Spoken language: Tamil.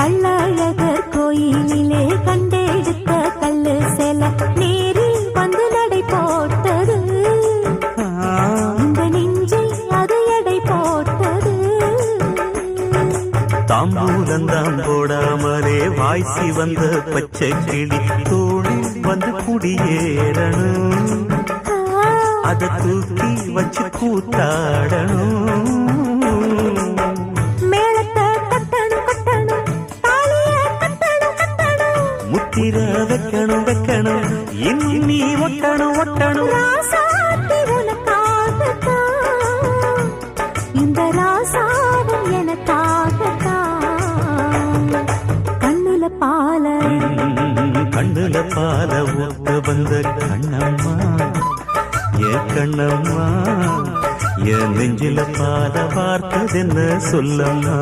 கள்ளழகர் கோயிலிலே கண்டெடுத்த கல்லு செல நேரில் வந்து நடை போட்டது இந்த நெஞ்சில் அது எடை போட்டது தாம்பூலந்தாம் போடாமலே வாய்ச்சி வந்த பச்சை கிளி தோழி வந்து குடியேறணும் அதை தூக்கி வச்சு கூத்தாடணும் முத்திர வைக்கணும் வைக்கணும் இன்னும் நீ ஒட்டணும் ஒட்டணும் இந்த ராசாவும் எனக்காகத்தான் கண்ணுல பால ஊட்ட வந்த கண்ணம்மா என் கண்ணம்மா என் நெஞ்சில பால பார்த்ததென்ன சொல்லம்மா